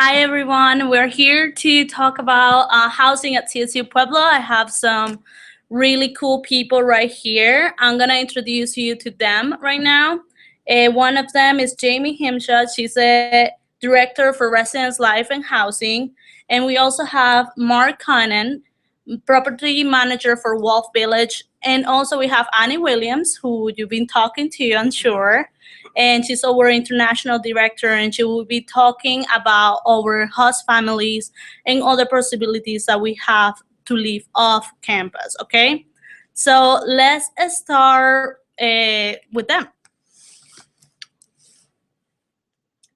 Hi everyone, we're here to talk about housing at CSU-Pueblo. I have some really cool people right here. I'm gonna introduce you to them right now. One of them is Jamie Himshot. She's a director for residence life and housing. And we also have Mark Connon, property manager for Wolf Village. And also we have Annie Williams, who you've been talking to, I'm sure, and she's our international director, and she will be talking about our host families and other possibilities that we have to live off campus. Okay, so let's start with them.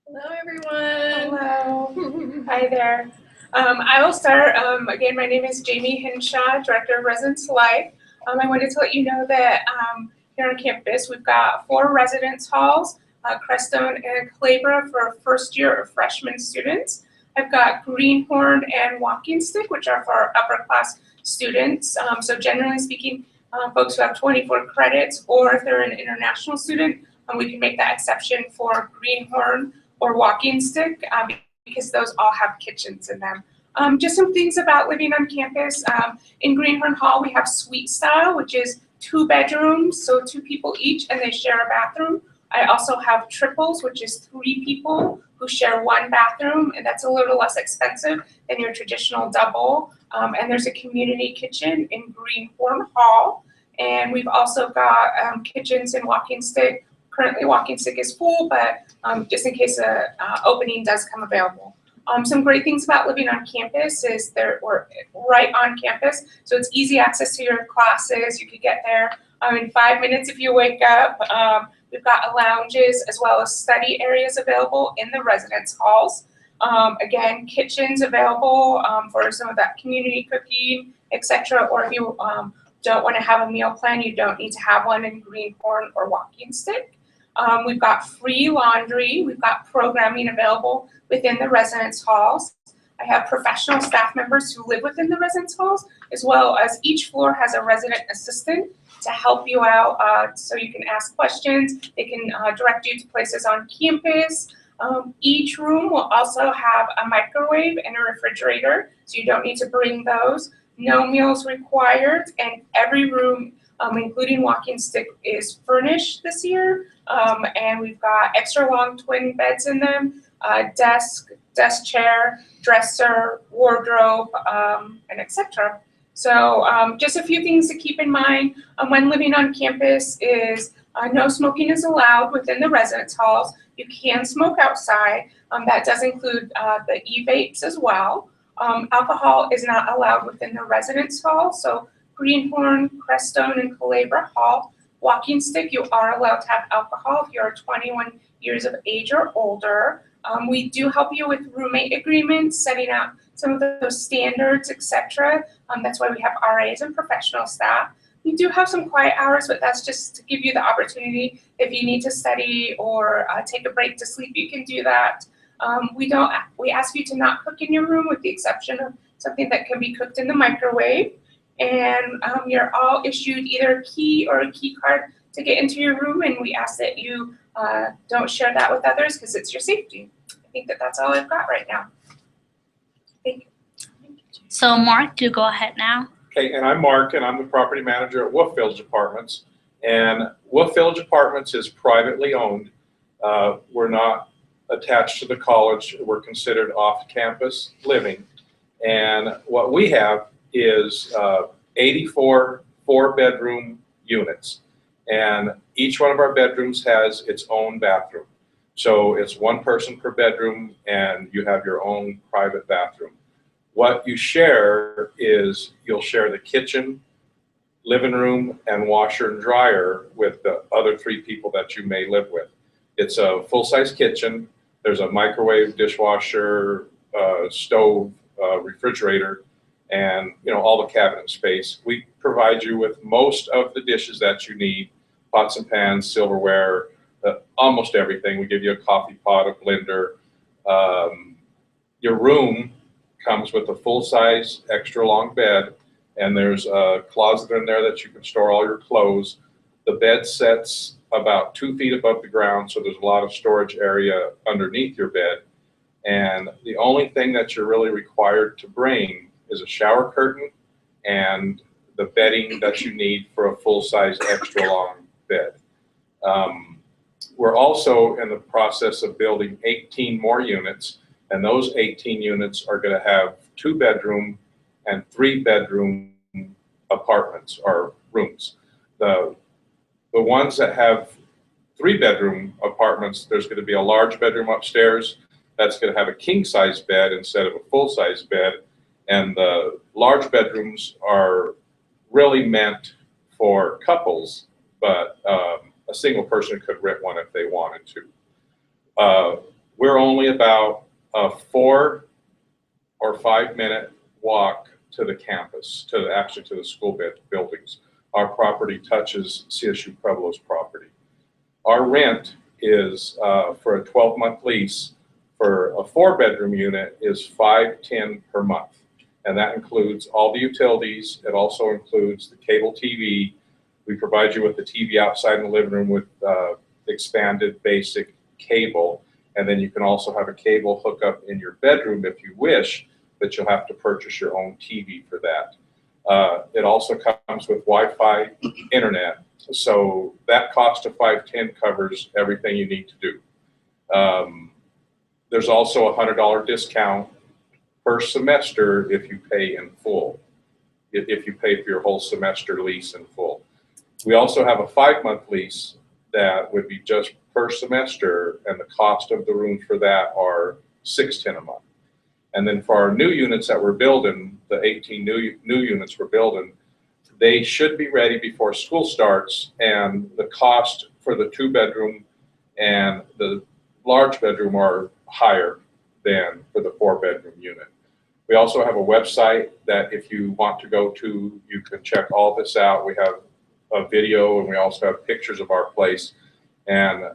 Hello, everyone. Hello. Hi there. I will start. Again, my name is Jamie Hinshaw, Director of Residence Life. I wanted to let you know that here on campus we've got 4 residence halls, Crestone and Calabria for first year or freshman students. I've got Greenhorn and Walking Stick, which are for our upper class students. So generally speaking, folks who have 24 credits, or if they're an international student, we can make that exception for Greenhorn or Walking Stick because those all have kitchens in them. Just some things about living on campus. In Greenhorn Hall, we have suite style, which is 2 bedrooms, so 2 people each, and they share a bathroom. I also have triples, which is 3 people who share 1 bathroom, and that's a little less expensive than your traditional double. And there's a community kitchen in Greenhorn Hall. And we've also got kitchens in Walking Stick. Currently, Walking Stick is full, but just in case an opening does come available. Some great things about living on campus is we're right on campus, so it's easy access to your classes. You could get there in 5 minutes if you wake up. We've got lounges as well as study areas available in the residence halls. Again, kitchens available for some of that community cooking, etc. Or if you don't want to have a meal plan, you don't need to have one in Greenhorn or Walking Stick. We've got free laundry. We've got programming available within the residence halls. I have professional staff members who live within the residence halls, as well as each floor has a resident assistant to help you out, so you can ask questions. They can direct you to places on campus. Each room will also have a microwave and a refrigerator, so you don't need to bring those. No meals required, and every room, including Walking Stick, is furnished this year. And we've got extra long twin beds in them, desk chair, dresser, wardrobe, and etc. So just a few things to keep in mind when living on campus is no smoking is allowed within the residence halls. You can smoke outside. That does include the e-vapes as well. Alcohol is not allowed within the residence hall. So Greenhorn, Crestone, and Calabria Hall. Walking Stick, you are allowed to have alcohol if you're 21 years of age or older. We do help you with roommate agreements, setting out some of those standards, etc. That's why we have RAs and professional staff. We do have some quiet hours, but that's just to give you the opportunity if you need to study or take a break to sleep, you can do that. We ask you to not cook in your room with the exception of something that can be cooked in the microwave. And you're all issued either a key or a key card to get into your room, and we ask that you don't share that with others because it's your safety. I think that's all I've got right now. Thank you. So Mark, you go ahead now. Okay, and I'm Mark, and I'm the property manager at Wolf Village Apartments. And Wolf Village Apartments is privately owned. We're not attached to the college. We're considered off-campus living. And what we have is 84 4-bedroom units. And each one of our bedrooms has its own bathroom. So it's 1 person per bedroom, and you have your own private bathroom. What you share is you'll share the kitchen, living room, and washer and dryer with the other 3 people that you may live with. It's a full-size kitchen. There's a microwave, dishwasher, stove, refrigerator, and all the cabinet space. We provide you with most of the dishes that you need, pots and pans, silverware, almost everything. We give you a coffee pot, a blender. Your room comes with a full-size extra long bed, and there's a closet in there that you can store all your clothes. The bed sets about 2 feet above the ground, so there's a lot of storage area underneath your bed. And the only thing that you're really required to bring is a shower curtain and the bedding that you need for a full-size extra long bed. We're also in the process of building 18 more units, and those 18 units are going to have 2-bedroom and 3-bedroom apartments or rooms. The ones that have 3-bedroom apartments, there's going to be a large bedroom upstairs that's going to have a king-size bed instead of a full-size bed, and the large bedrooms are really meant for couples, but a single person could rent one if they wanted to. We're only about a 4 or 5 minute walk to the campus, actually to the school buildings. Our property touches CSU-Pueblo's property. Our rent is, for a 12-month lease, for a 4-bedroom unit is $510 per month. And that includes all the utilities. It also includes the cable TV. We provide you with the TV outside in the living room with expanded basic cable. And then you can also have a cable hookup in your bedroom if you wish, but you'll have to purchase your own TV for that. It also comes with Wi-Fi internet. So that cost of $510 covers everything you need to do. There's also a $100 discount per semester if you pay in full, if you pay for your whole semester lease in full. We also have a 5-month lease that would be just per semester, and the cost of the room for that are $610 a month. And then for our new units that we're building, the 18 new units we're building, they should be ready before school starts, and the cost for the 2-bedroom and the large bedroom are higher than for the 4-bedroom unit. We also have a website that if you want to go to, you can check all this out. We have a video, and we also have pictures of our place. And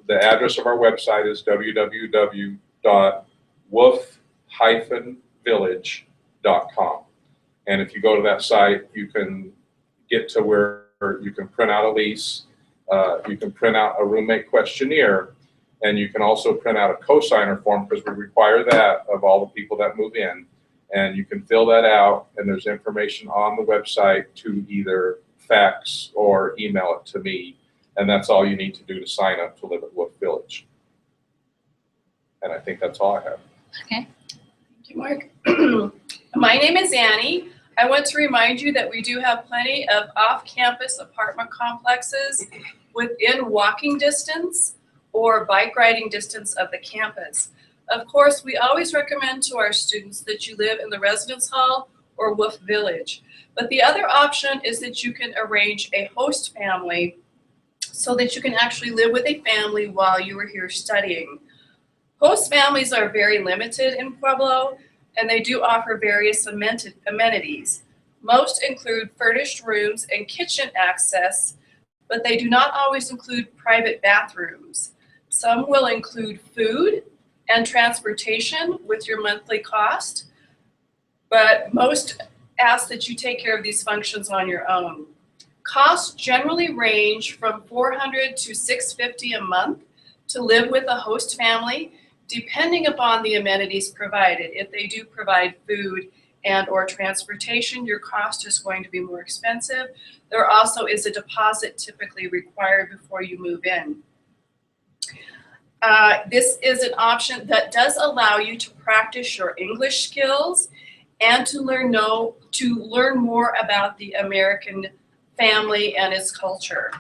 the address of our website is www.wolf-village.com. And if you go to that site, you can get to where you can print out a lease, you can print out a roommate questionnaire, and you can also print out a cosigner form, because we require that of all the people that move in. And you can fill that out, and there's information on the website to either fax or email it to me. And that's all you need to do to sign up to live at Wolf Village. And I think that's all I have. Okay. Thank you, Mark. My name is Annie. I want to remind you that we do have plenty of off-campus apartment complexes within walking distance or bike riding distance of the campus. Of course, we always recommend to our students that you live in the residence hall or Wolf Village. But the other option is that you can arrange a host family so that you can actually live with a family while you are here studying. Host families are very limited in Pueblo, and they do offer various amenities. Most include furnished rooms and kitchen access, but they do not always include private bathrooms. Some will include food and transportation with your monthly cost, but most ask that you take care of these functions on your own. Costs generally range from $400 to $650 a month to live with a host family, depending upon the amenities provided. If they do provide food and or transportation, your cost is going to be more expensive. There also is a deposit typically required before you move in. This is an option that does allow you to practice your English skills and to learn more about the American family and its culture.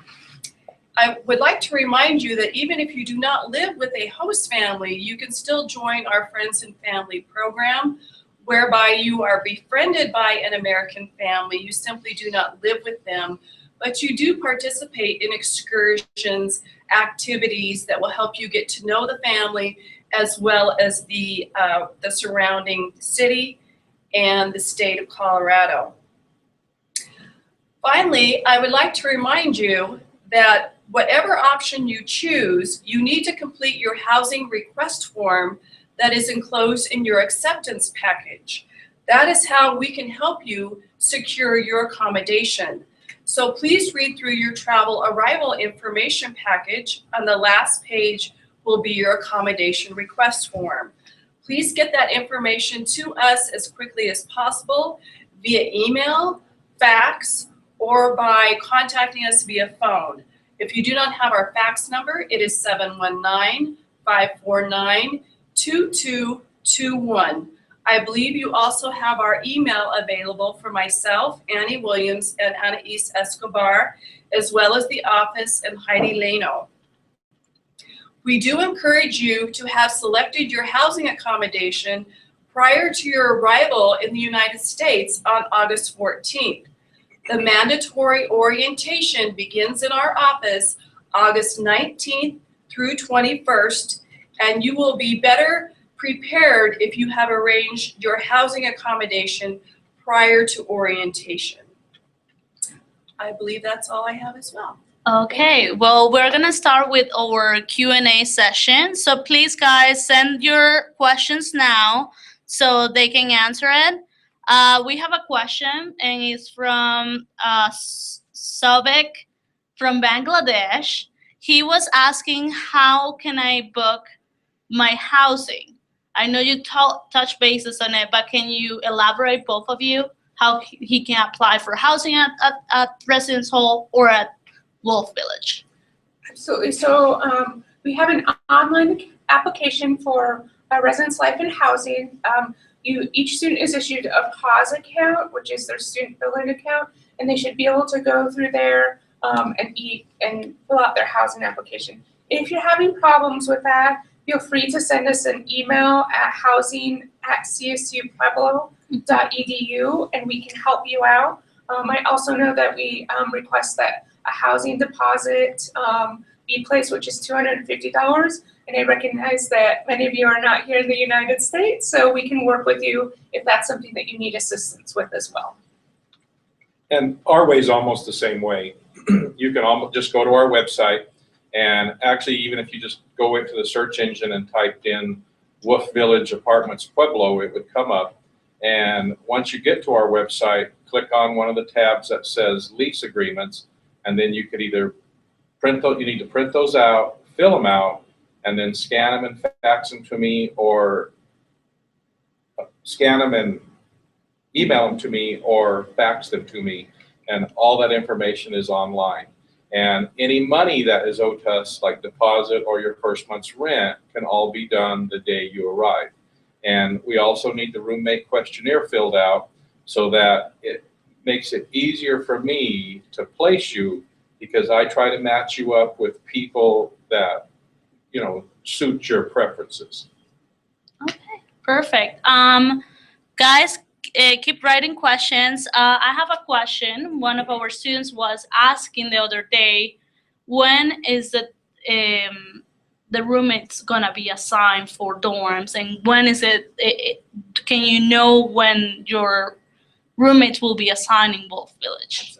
I would like to remind you that even if you do not live with a host family, you can still join our Friends and Family program, whereby you are befriended by an American family. You simply do not live with them, but you do participate in excursions, activities that will help you get to know the family, as well as the surrounding city and the state of Colorado. Finally, I would like to remind you that whatever option you choose, you need to complete your housing request form that is enclosed in your acceptance package. That is how we can help you secure your accommodation. So please read through your travel arrival information package. On the last page will be your accommodation request form. Please get that information to us as quickly as possible via email, fax, or by contacting us via phone. If you do not have our fax number, it is 719-549-2221. I believe you also have our email available for myself, Annie Williams, and Anais Escobar, as well as the office and Heidi Leno. We do encourage you to have selected your housing accommodation prior to your arrival in the United States on August 14th. The mandatory orientation begins in our office August 19th through 21st, and you will be better prepared if you have arranged your housing accommodation prior to orientation. I believe that's all I have as well. Okay, well, we're gonna start with our Q&A session. So please, guys, send your questions now so they can answer it. We have a question, and it's from Sobek from Bangladesh. He was asking, how can I book my housing? I know you touch bases on it, but can you elaborate, both of you, how he can apply for housing at Residence Hall or at Wolf Village? Absolutely. So we have an online application for Residence Life and Housing. Each student is issued a PAWS account, which is their student billing account, and they should be able to go through there and fill out their housing application. If you're having problems with that, feel free to send us an email at housing@CSU-Pueblo.edu, and we can help you out. I also know that we request that a housing deposit be placed, which is $250. And I recognize that many of you are not here in the United States, so we can work with you if that's something that you need assistance with as well. And our way is almost the same way. You can almost just go to our website, and actually, even if you just go into the search engine and typed in Wolf Village Apartments Pueblo, it would come up. And once you get to our website, click on one of the tabs that says lease agreements, and then you could either print those, you need to print those out, fill them out, and then scan them and fax them to me, or scan them and email them to me, or fax them to me, and all that information is online. And any money that is owed to us, like deposit or your first month's rent, can all be done the day you arrive. And we also need the roommate questionnaire filled out so that it makes it easier for me to place you, because I try to match you up with people that, you know, suit your preferences. Okay, perfect. Guys, keep writing questions. I have a question. One of our students was asking the other day, when is the roommates gonna be assigned for dorms, and when is it? Can you know when your roommates will be assigned in Wolf Village?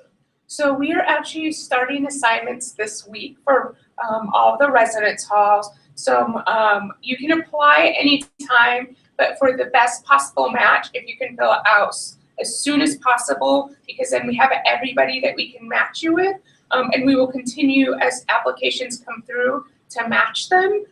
So we are actually starting assignments this week for all the residence halls. So you can apply anytime, but for the best possible match, if you can fill it out as soon as possible, because then we have everybody that we can match you with, and we will continue as applications come through to match them.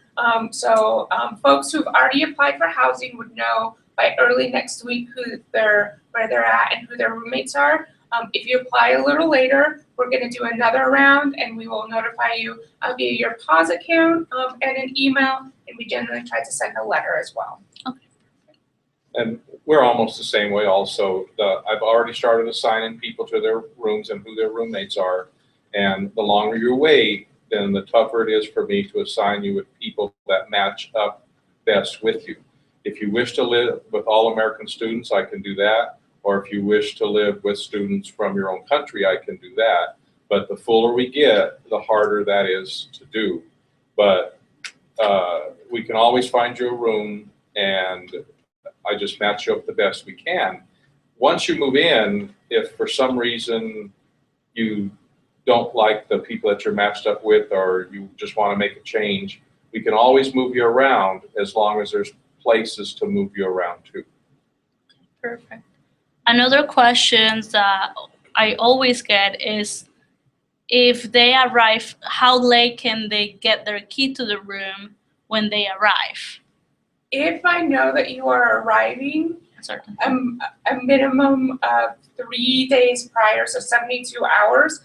So folks who've already applied for housing would know by early next week where they're at and who their roommates are. If you apply a little later, we're going to do another round, and we will notify you via your PAWS account and an email, and we generally try to send a letter as well. Okay. And we're almost the same way also. I've already started assigning people to their rooms and who their roommates are. And the longer you wait, then the tougher it is for me to assign you with people that match up best with you. If you wish to live with all American students, I can do that. Or if you wish to live with students from your own country, I can do that. But the fuller we get, the harder that is to do. But we can always find you a room, and I just match you up the best we can. Once you move in, if for some reason you don't like the people that you're matched up with, or you just want to make a change, we can always move you around as long as there's places to move you around to. Perfect. Another question that I always get is, if they arrive, how late can they get their key to the room when they arrive? if I know that you are arriving Certain. a minimum of 3 days prior, so 72 hours,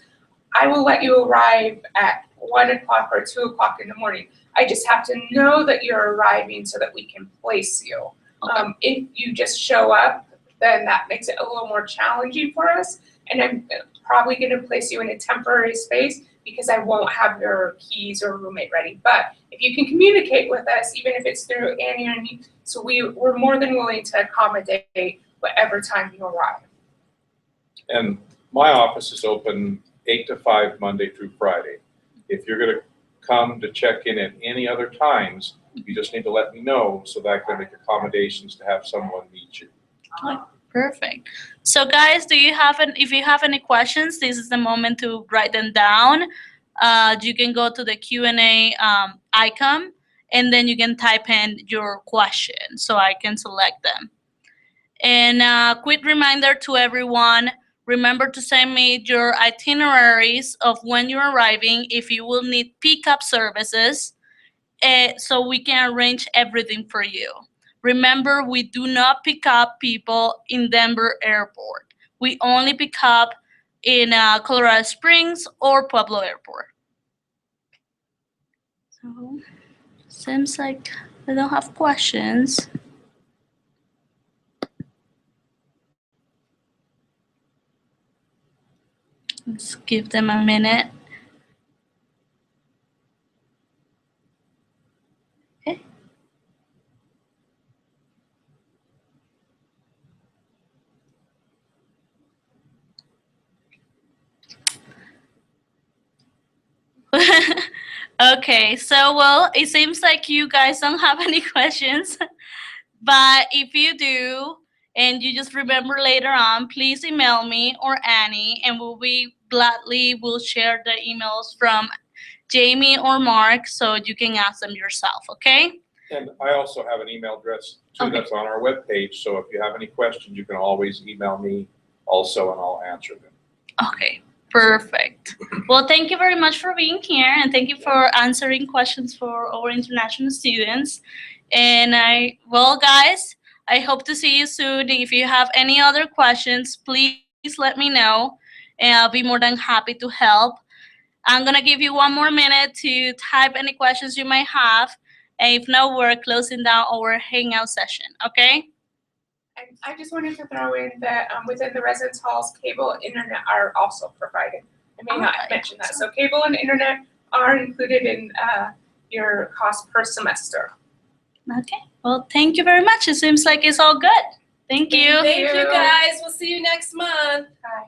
I will let you arrive at 1 o'clock or 2 o'clock in the morning. I just have to know that you're arriving so that we can place you. Okay. If you just show up, then that makes it a little more challenging for us. And I'm probably going to place you in a temporary space because I won't have your keys or roommate ready. But if you can communicate with us, even if it's through Annie or me, so we're more than willing to accommodate whatever time you arrive. And my office is open 8 to 5 Monday through Friday. If you're going to come to check in at any other times, you just need to let me know so that I can make accommodations to have someone meet you. Perfect. So guys, if you have any questions, this is the moment to write them down. You can go to the Q&A icon, and then you can type in your question so I can select them. And a quick reminder to everyone, remember to send me your itineraries of when you're arriving, if you will need pickup services, so we can arrange everything for you. Remember, we do not pick up people in Denver Airport. We only pick up in Colorado Springs or Pueblo Airport. So, seems like they don't have questions. Let's give them a minute. Okay. Okay, so well, it seems like you guys don't have any questions, but if you do, and you just remember later on, please email me or Annie, and we'll share the emails from Jamie or Mark so you can ask them yourself, okay? And I also have an email address too Okay. that's on our webpage, so if you have any questions, you can always email me also and I'll answer them. Okay, perfect. Well, thank you very much for being here, and thank you for answering questions for our international students. And guys, I hope to see you soon. If you have any other questions, please let me know, and I'll be more than happy to help. I'm gonna give you one more minute to type any questions you might have, and if not, we're closing down our hangout session, okay? And I just wanted to throw in that within the residence halls, cable and internet are also provided. I may not have mentioned that. So cable and internet are included in your cost per semester. Okay, well, thank you very much. It seems like it's all good. Thank you. Thank you guys. We'll see you next month. Bye.